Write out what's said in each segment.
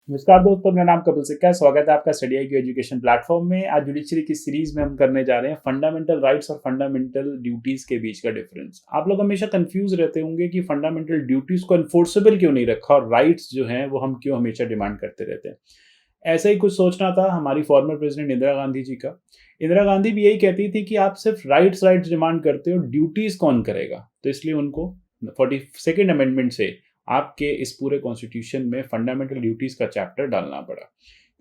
नमस्कार दोस्तों, मेरा नाम कपिल सिक्का है। स्वागत है आपका study I Q education platform में। आज जुडिशरी की सीरीज में हम करने जा रहे हैं फंडामेंटल राइट्स और फंडामेंटल ड्यूटीज के बीच का डिफरेंस। आप लोग हमेशा कंफ्यूज रहते होंगे कि फंडामेंटल ड्यूटीज को एनफोर्सेबल क्यों नहीं रखा और राइट्स जो हैं वो हम क्यों हमेशा डिमांड करते रहते हैं। ऐसा ही कुछ सोचना था हमारी फॉर्मर प्रेसिडेंट इंदिरा गांधी जी का। इंदिरा गांधी भी यही कहती थी कि आप सिर्फ राइट्स राइट्स डिमांड करते हो, ड्यूटीज कौन करेगा। तो इसलिए उनको 42nd अमेंडमेंट से आपके इस पूरे कॉन्स्टिट्यूशन में फंडामेंटल ड्यूटीज का चैप्टर डालना पड़ा,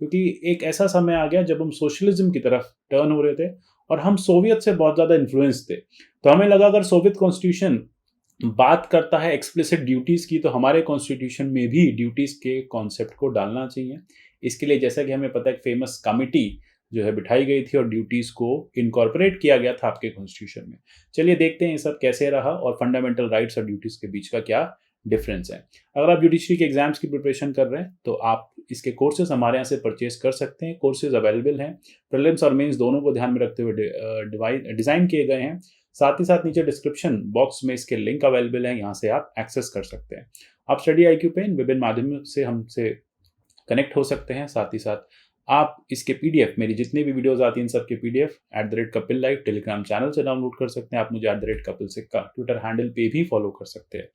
क्योंकि एक ऐसा समय आ गया जब हम सोशलिज्म की तरफ टर्न हो रहे थे और हम सोवियत से बहुत ज़्यादा इन्फ्लुएंस थे। तो हमें लगा अगर सोवियत कॉन्स्टिट्यूशन बात करता है एक्सप्लिसिट ड्यूटीज़ की, तो हमारे कॉन्स्टिट्यूशन में भी ड्यूटीज़ के कॉन्सेप्ट को डालना चाहिए। इसके लिए जैसा कि हमें पता है, एक फेमस कमिटी जो है बिठाई गई थी और ड्यूटीज़ को इनकॉर्पोरेट किया गया था आपके कॉन्स्टिट्यूशन में। चलिए देखते हैं ये सब कैसे रहा और फंडामेंटल राइट्स और ड्यूटीज़ के बीच का क्या डिफरेंस है। अगर आप जुडिशरी के एग्जाम्स की प्रिपरेशन कर रहे हैं तो आप इसके कोर्सेज हमारे यहाँ से परचेज कर सकते हैं। कोर्सेज अवेलेबल हैं, प्रीलिम्स और मेंस दोनों को ध्यान में रखते हुए डिज़ाइन किए गए हैं। साथ ही साथ नीचे डिस्क्रिप्शन बॉक्स में इसके लिंक अवेलेबल है, यहाँ से आप एक्सेस कर सकते हैं। आप स्टडी आई क्यू पे इन विभिन्न माध्यमों से हमसे कनेक्ट हो सकते हैं। साथ ही साथ आप इसके पीडीएफ, मेरी जितनी भी वीडियोस आती हैं इन सब के PDF @Kapil live Telegram channel से डाउनलोड कर सकते हैं। आप मुझे @कपिल सिक्का ट्विटर हैंडल पे भी फॉलो कर सकते हैं।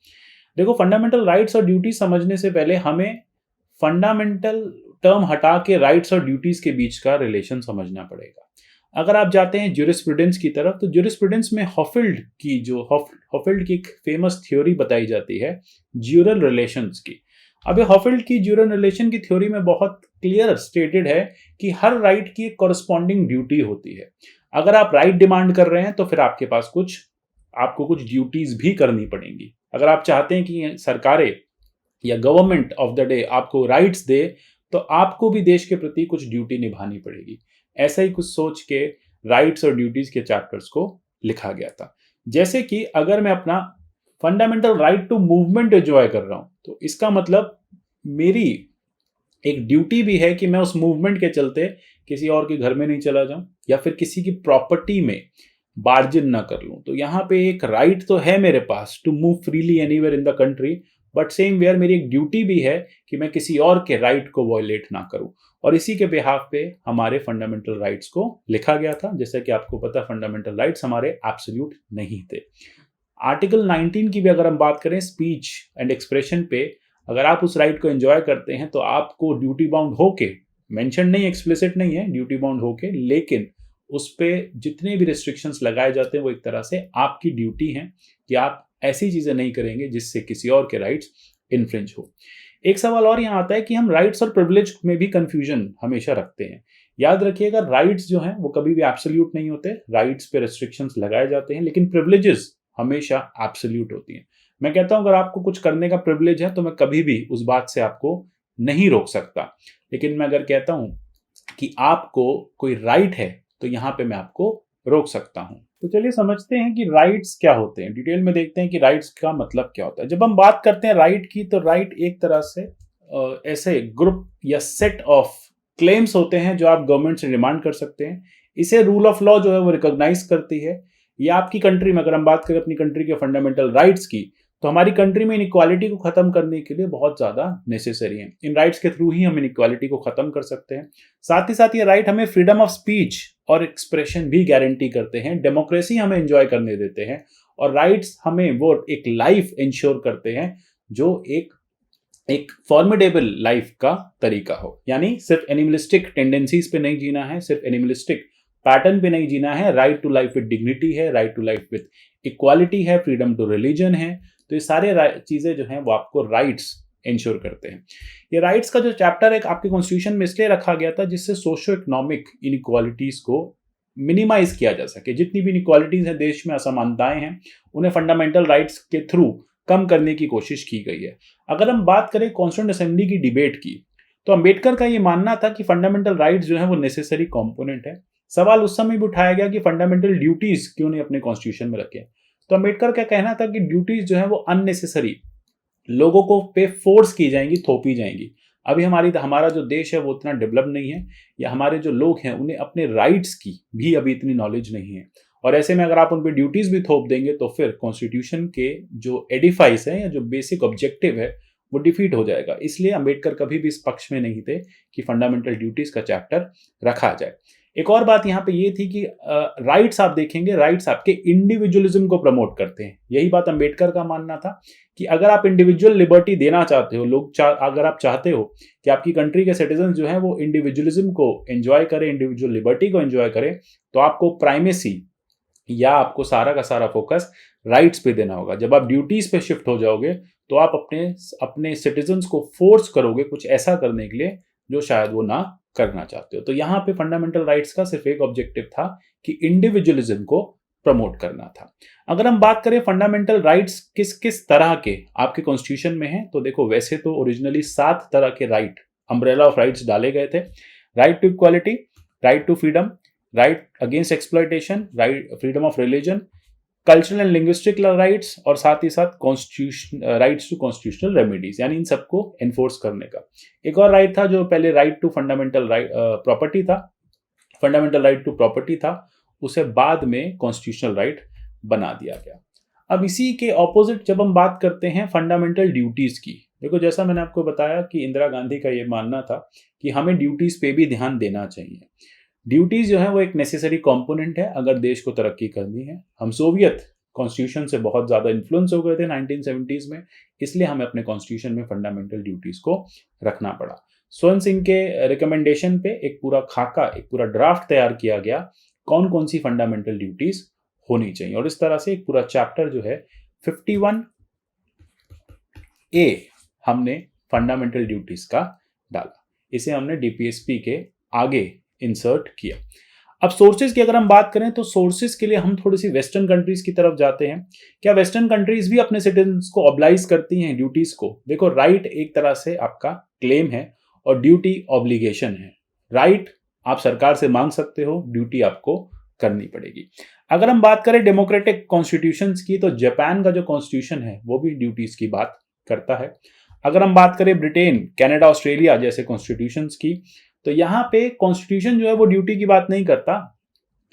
देखो, फंडामेंटल राइट्स और ड्यूटी समझने से पहले हमें फंडामेंटल टर्म हटा के राइट्स और ड्यूटीज के बीच का रिलेशन समझना पड़ेगा। अगर आप जाते हैं ज्यूरिस्प्रूडेंस की तरफ, तो ज्यूरिस्प्रूडेंस में हॉफिल्ड की एक फेमस थ्योरी बताई जाती है ज्यूरल रिलेशंस की। अब ये हॉफिल्ड की ज्यूरल रिलेशन की थ्योरी में बहुत क्लियर स्टेटेड है कि हर राइट की एक कॉरस्पॉन्डिंग ड्यूटी होती है। अगर आप राइट डिमांड कर रहे हैं तो फिर आपको कुछ ड्यूटीज भी करनी पड़ेंगी। अगर आप चाहते हैं कि सरकारें या गवर्नमेंट ऑफ द डे आपको राइट्स दे, तो आपको भी देश के प्रति कुछ ड्यूटी निभानी पड़ेगी। ऐसा ही कुछ सोच के राइट्स और ड्यूटीज के चैप्टर्स को लिखा गया था। जैसे कि अगर मैं अपना fundamental right to movement enjoy कर रहा हूं, तो इसका मतलब मेरी एक ड्यूटी भी है कि मैं उस मूवमेंट के चलते किसी और के घर में नहीं चला जाऊं या फिर किसी की प्रॉपर्टी में बार्जिन ना कर लूं। तो यहाँ पे एक राइट तो है मेरे पास to move freely anywhere in the country, but same where मेरी एक ड्यूटी भी है कि मैं किसी और के राइट को वॉयलेट ना करूं। और इसी के बिहाफ पे हमारे फंडामेंटल राइट्स को लिखा गया था। जैसे कि आपको पता, फंडामेंटल राइट्स हमारे एब्सोल्यूट नहीं थे। आर्टिकल 19 की भी अगर हम बात करें, स्पीच एंड एक्सप्रेशन पे, अगर आप उस राइट को एंजॉय करते हैं तो आपको ड्यूटी बाउंड होके, मेंशन नहीं, एक्सप्लिसिट नहीं है, ड्यूटी बाउंड होके, लेकिन उस पर जितने भी रिस्ट्रिक्शंस लगाए जाते हैं वो एक तरह से आपकी ड्यूटी है कि आप ऐसी चीजें नहीं करेंगे जिससे किसी और के राइट्स इन्फ्रिंज हो। एक सवाल और यहाँ आता है कि हम राइट्स और प्रिविलेज में भी कंफ्यूजन हमेशा रखते हैं। याद रखिएगा, राइट्स जो हैं वो कभी भी एब्सोल्यूट नहीं होते। राइट्स पे रिस्ट्रिक्शंस लगाए जाते हैं, लेकिन प्रिविलेजेस हमेशा एब्सोल्यूट होती हैं। मैं कहता हूं अगर आपको कुछ करने का प्रिविलेज है तो मैं कभी भी उस बात से आपको नहीं रोक सकता, लेकिन मैं अगर कहता हूं कि आपको कोई राइट है तो यहां पे मैं आपको रोक सकता हूं। तो चलिए समझते हैं कि राइट्स क्या होते हैं। डिटेल में देखते हैं कि राइट्स का मतलब क्या होता है। जब हम बात करते हैं राइट की, तो राइट एक तरह से ऐसे ग्रुप या सेट ऑफ क्लेम्स होते हैं जो आप गवर्नमेंट से डिमांड कर सकते हैं। इसे रूल ऑफ लॉ जो है वो रिकॉग्नाइज करती है। या आपकी कंट्री में, अगर हम बात करें अपनी कंट्री के फंडामेंटल राइट्स की, तो हमारी कंट्री में इनइक्वालिटी को खत्म करने के लिए बहुत ज्यादा नेसेसरी है। इन राइट्स के थ्रू ही हम इनइक्वालिटी को खत्म कर सकते हैं। साथ ही साथ ये राइट हमें फ्रीडम ऑफ स्पीच और एक्सप्रेशन भी गारंटी करते हैं, डेमोक्रेसी हमें एंजॉय करने देते हैं, और राइट्स हमें वो एक लाइफ इंश्योर करते हैं जो एक फॉर्मिडेबल लाइफ का तरीका हो। यानी सिर्फ एनिमलिस्टिक टेंडेंसीज पे नहीं जीना है, सिर्फ एनिमलिस्टिक पैटर्न पे नहीं जीना है। Right to life with dignity है, right to life with equality है, फ्रीडम टू रिलीजन है। तो ये सारे चीजें जो हैं वो आपको राइट्स इंश्योर करते हैं। ये राइट्स का जो चैप्टर है आपके कॉन्स्टिट्यूशन में इसलिए रखा गया था जिससे सोशो इकोनॉमिक इनइक्वालिटीज को मिनिमाइज किया जा सके। जितनी भी इनइक्वालिटीज हैं देश में, असमानताएं हैं, उन्हें फंडामेंटल राइट्स के थ्रू कम करने की कोशिश की गई है। अगर हम बात करें कॉन्स्टिट्यूएंट असेंबली की डिबेट की, तो अंबेडकर का ये मानना था कि फंडामेंटल राइट्स जो है वो नेसेसरी कॉम्पोनेंट है। सवाल उस समय भी उठाया गया कि फंडामेंटल ड्यूटीज क्यों नहीं अपने कॉन्स्टिट्यूशन में रखे। तो अंबेडकर का कहना था कि ड्यूटीज जो है वो अननेसेसरी लोगों को पे फोर्स की जाएंगी, थोपी जाएंगी। अभी हमारा जो देश है वो उतना डेवलप नहीं है, या हमारे जो लोग हैं उन्हें अपने राइट्स की भी अभी इतनी नॉलेज नहीं है। और ऐसे में अगर आप उन पर ड्यूटीज भी थोप देंगे तो फिर कॉन्स्टिट्यूशन के जो एडिफाइस है या जो बेसिक ऑब्जेक्टिव है वो डिफीट हो जाएगा। इसलिए अंबेडकर कभी भी इस पक्ष में नहीं थे कि फंडामेंटल ड्यूटीज का चैप्टर रखा जाए। एक और बात यहाँ पे ये थी कि राइट्स आप देखेंगे, राइट्स आपके इंडिविजुअलिज्म को प्रमोट करते हैं। यही बात अंबेडकर का मानना था कि अगर आप इंडिविजुअल लिबर्टी देना चाहते हो, अगर आप चाहते हो कि आपकी कंट्री के सिटीजन जो हैं वो इंडिविजुअलिज्म को एंजॉय करें, इंडिविजुअल लिबर्टी को एंजॉय करें, तो आपको प्राइमेसी या आपको सारा का सारा फोकस राइट्स पे देना होगा। जब आप ड्यूटीज पे शिफ्ट हो जाओगे तो आप अपने सिटीजन्स को फोर्स करोगे कुछ ऐसा करने के लिए जो शायद वो ना करना चाहते हो। तो यहाँ पे फंडामेंटल राइट्स का सिर्फ एक ऑब्जेक्टिव था कि इंडिविजुअलिज्म को प्रमोट करना था। अगर हम बात करें फंडामेंटल राइट्स किस किस तरह के आपके कॉन्स्टिट्यूशन में हैं, तो देखो वैसे तो ओरिजिनली 7 तरह के राइट, अम्ब्रेला ऑफ राइट्स डाले गए थे। Right to equality, right to freedom, right against exploitation, right freedom of religion, cultural and linguistic rights, और साथ ही साथ constitution rights to constitutional remedies, यानी इन सबको एनफोर्स करने का। एक और राइट था जो पहले राइट टू फंडामेंटल प्रॉपर्टी था, फंडामेंटल राइट टू प्रॉपर्टी था, उसे बाद में कॉन्स्टिट्यूशनल राइट बना दिया गया। अब इसी के ऑपोजिट जब हम बात करते हैं फंडामेंटल ड्यूटीज की, देखो जैसा मैंने आपको बताया कि इंदिरा गांधी का ये मानना था कि हमें ड्यूटीज पे भी ध्यान देना चाहिए। ड्यूटीज जो है वो एक नेसेसरी कंपोनेंट है अगर देश को तरक्की करनी है। हम सोवियत कॉन्स्टिट्यूशन से बहुत ज्यादा इन्फ्लुएंस हो गए थे 1970s में, इसलिए हमें अपने कॉन्स्टिट्यूशन में फंडामेंटल ड्यूटीज को रखना पड़ा। स्वर्ण सिंह के रिकमेंडेशन पे एक पूरा खाका, एक पूरा ड्राफ्ट तैयार किया गया कौन कौन सी फंडामेंटल ड्यूटीज होनी चाहिए, और इस तरह से एक पूरा चैप्टर जो है 51A हमने फंडामेंटल ड्यूटीज का डाला। इसे हमने डीपीएसपी के आगे इंसर्ट किया। अब सोर्सेज की अगर हम बात करें तो सोर्सेज के लिए हम थोड़ी सी वेस्टर्न कंट्रीज की तरफ जाते हैं। क्या वेस्टर्न कंट्रीज भी अपने सिटीजन्स को ऑब्लाइज करती हैं ड्यूटीज को? देखो राइट एक तरह से आपका क्लेम है और ड्यूटी ऑब्लिगेशन है। राइट आप सरकार से मांग सकते हो, ड्यूटी आपको करनी पड़ेगी। अगर हम बात करें डेमोक्रेटिक कॉन्स्टिट्यूशंस की, तो जापान का जो कॉन्स्टिट्यूशन है वो भी ड्यूटीज की बात करता है। अगर हम बात करें ब्रिटेन, कनाडा, ऑस्ट्रेलिया जैसे कॉन्स्टिट्यूशंस की, तो यहाँ पे कॉन्स्टिट्यूशन जो है वो ड्यूटी की बात नहीं करता,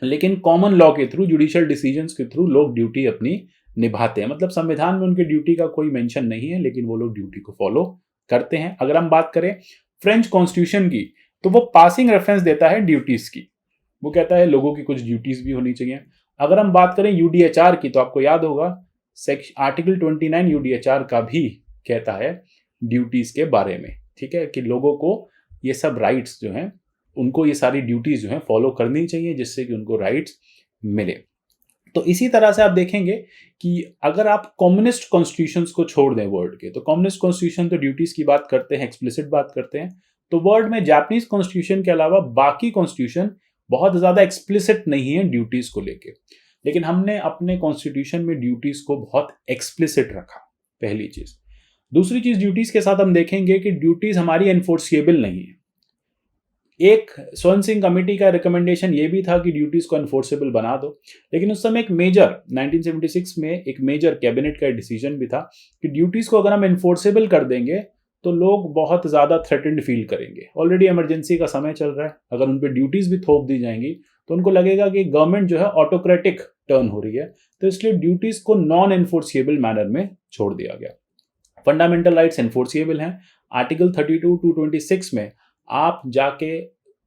लेकिन कॉमन लॉ के थ्रू, जुडिशियल डिसीजंस के थ्रू लोग ड्यूटी अपनी निभाते हैं। मतलब संविधान में उनके ड्यूटी का कोई मेंशन नहीं है, लेकिन वो लोग ड्यूटी को फॉलो करते हैं। अगर हम बात करें फ्रेंच कॉन्स्टिट्यूशन की, तो वो पासिंग रेफरेंस देता है ड्यूटीज की, वो कहता है लोगों की कुछ ड्यूटीज भी होनी चाहिए। अगर हम बात करें यूडीएचआर की, तो आपको याद होगा आर्टिकल 29 यूडीएचआर का भी कहता है ड्यूटीज के बारे में, ठीक है, कि लोगों को ये सब राइट्स जो हैं उनको ये सारी ड्यूटीज जो हैं फॉलो करनी चाहिए जिससे कि उनको राइट्स मिले। तो इसी तरह से आप देखेंगे कि अगर आप कम्युनिस्ट कॉन्स्टिट्यूशंस को छोड़ दें वर्ल्ड के, तो कम्युनिस्ट कॉन्स्टिट्यूशन तो ड्यूटीज की बात करते हैं, एक्सप्लिसिट बात करते हैं, तो वर्ल्ड में जापानीज कॉन्स्टिट्यूशन के अलावा बाकी कॉन्स्टिट्यूशन बहुत ज्यादा एक्सप्लिसिट नहीं है ड्यूटीज को लेके, लेकिन हमने अपने कॉन्स्टिट्यूशन में ड्यूटीज को बहुत एक्सप्लिसिट रखा, पहली चीज। दूसरी चीज, ड्यूटीज के साथ हम देखेंगे कि ड्यूटीज हमारी एनफोर्सिएबल नहीं है। एक स्वर्ण सिंह कमेटी का रिकमेंडेशन ये भी था कि ड्यूटीज को एनफोर्सेबल बना दो, लेकिन उस समय एक मेजर 1976 में एक मेजर कैबिनेट का डिसीजन भी था कि ड्यूटीज को अगर हम एनफोर्सेबल कर देंगे तो लोग बहुत ज्यादा थ्रेटेंड फील करेंगे। ऑलरेडी इमरजेंसी का समय चल रहा है, अगर उन पर ड्यूटीज भी थोप दी जाएंगी तो उनको लगेगा कि गवर्नमेंट जो है ऑटोक्रेटिक टर्न हो रही है, तो इसलिए ड्यूटीज को नॉन एनफोर्सिएबल मैनर में छोड़ दिया गया। फंडामेंटल राइट्स एनफोर्सिएबल हैं। आर्टिकल 32 टू 26 में आप जाके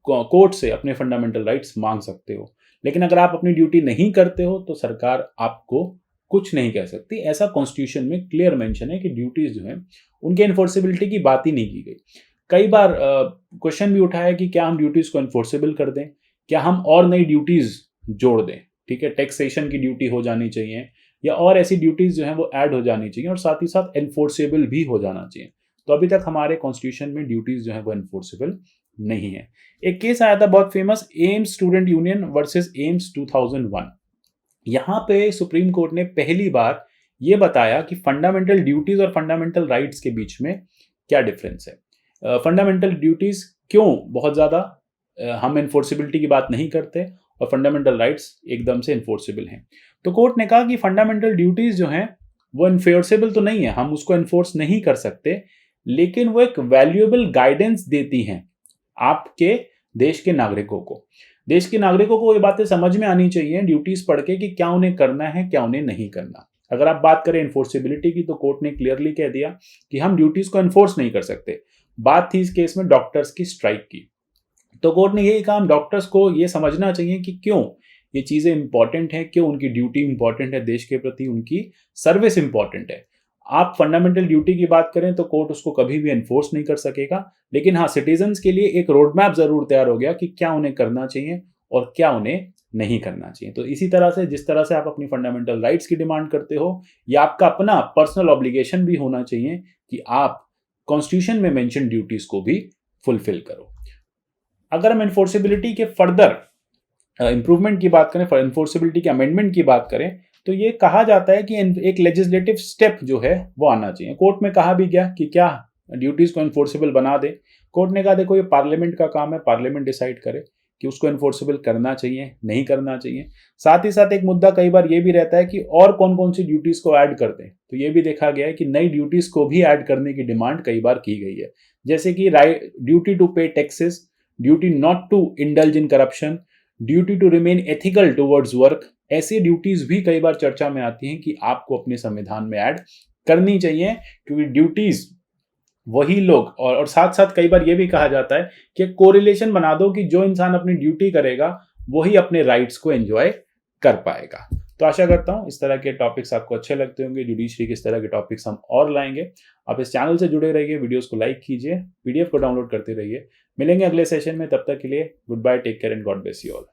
कोर्ट से अपने फंडामेंटल राइट्स मांग सकते हो, लेकिन अगर आप अपनी ड्यूटी नहीं करते हो तो सरकार आपको कुछ नहीं कह सकती। ऐसा कॉन्स्टिट्यूशन में क्लियर मेंशन है कि ड्यूटीज जो है उनके एनफोर्सेबिलिटी की बात ही नहीं की गई। कई बार क्वेश्चन भी उठाया कि क्या हम ड्यूटीज को एनफोर्सेबल कर दें, क्या हम और नई ड्यूटीज जोड़ दें, ठीक है, टैक्सेशन की ड्यूटी हो जानी चाहिए या और ऐसी ड्यूटीज जो है वो ऐड हो जानी चाहिए और साथ ही साथ एनफोर्सेबल भी हो जाना चाहिए। तो अभी तक हमारे कॉन्स्टिट्यूशन में ड्यूटीज जो है वो एनफोर्सेबल नहीं है। एक केस आया था बहुत famous, AIIMS student union versus AIIMS 2001। यहां पे सुप्रीम कोर्ट ने पहली बार ये बताया कि फंडामेंटल ड्यूटीज और फंडामेंटल राइट्स के बीच में क्या डिफरेंस है। फंडामेंटल ड्यूटीज क्यों बहुत ज्यादा हम एनफोर्सेबिलिटी की बात नहीं करते और फंडामेंटल राइट्स एकदम से एनफोर्सेबल हैं। तो कोर्ट ने कहा कि फंडामेंटल ड्यूटीज जो हैं वो एनफोर्सेबल तो नहीं है, हम उसको एनफोर्स नहीं कर सकते, लेकिन वो एक वैल्यूएबल गाइडेंस देती हैं आपके देश के नागरिकों को। देश के नागरिकों को ये बातें समझ में आनी चाहिए ड्यूटीज पढ़ के कि क्या उन्हें करना है, क्या उन्हें नहीं करना। अगर आप बात करें इन्फोर्सेबिलिटी की, तो कोर्ट ने क्लियरली कह दिया कि हम ड्यूटीज को इन्फोर्स नहीं कर सकते। बात थी इस केस में डॉक्टर्स की स्ट्राइक की, तो कोर्ट ने यही कहा हम डॉक्टर्स को ये समझना चाहिए कि क्यों ये चीजें इंपॉर्टेंट है, क्यों उनकी ड्यूटी इंपॉर्टेंट है, देश के प्रति उनकी सर्विस इंपॉर्टेंट है। आप फंडामेंटल ड्यूटी की बात करें तो कोर्ट उसको कभी भी एनफोर्स नहीं कर सकेगा, लेकिन हाँ, सिटीजन्स के लिए एक रोड मैप जरूर तैयार हो गया कि क्या उन्हें करना चाहिए और क्या उन्हें नहीं करना चाहिए। तो इसी तरह से जिस तरह से आप अपनी फंडामेंटल राइट्स की डिमांड करते हो, या आपका अपना पर्सनल ऑब्लिगेशन भी होना चाहिए कि आप कॉन्स्टिट्यूशन में मेंशन ड्यूटीज को भी फुलफिल करो। अगर हम इन्फोर्सेबिलिटी के फर्दर इंप्रूवमेंट की बात करें, इन्फोर्सेबिलिटी के अमेंडमेंट की बात करें, तो ये कहा जाता है कि एक लेजिस्लेटिव स्टेप जो है वो आना चाहिए। कोर्ट में कहा भी गया कि क्या ड्यूटीज को इन्फोर्सेबल बना दे। कोर्ट ने कहा देखो ये पार्लियामेंट का काम है, पार्लियामेंट डिसाइड करे कि उसको इन्फोर्सेबल करना चाहिए नहीं करना चाहिए। साथ ही साथ एक मुद्दा कई बार ये भी रहता है कि और कौन कौन सी ड्यूटीज को ऐड कर दें, तो ये भी देखा गया है कि नई ड्यूटीज को भी ऐड करने की डिमांड कई बार की गई है, जैसे कि duty to pay taxes, duty not to indulge in corruption, duty to remain ethical towards work. ऐसी ड्यूटीज भी कई बार चर्चा में आती हैं कि आपको अपने संविधान में ऐड करनी चाहिए, क्योंकि ड्यूटीज वही लोग, और साथ साथ कई बार यह भी कहा जाता है कि कोरिलेशन बना दो कि जो इंसान अपनी ड्यूटी करेगा वही अपने राइट्स को एंजॉय कर पाएगा। तो आशा करता हूं इस तरह के टॉपिक्स आपको अच्छे लगते होंगे। जुडिशरी के इस तरह के टॉपिक्स हम और लाएंगे। आप इस चैनल से जुड़े रहिए, वीडियोस को लाइक कीजिए, पीडीएफ को डाउनलोड करते रहिए। मिलेंगे अगले सेशन में, तब तक के लिए goodbye, take care and God bless you all.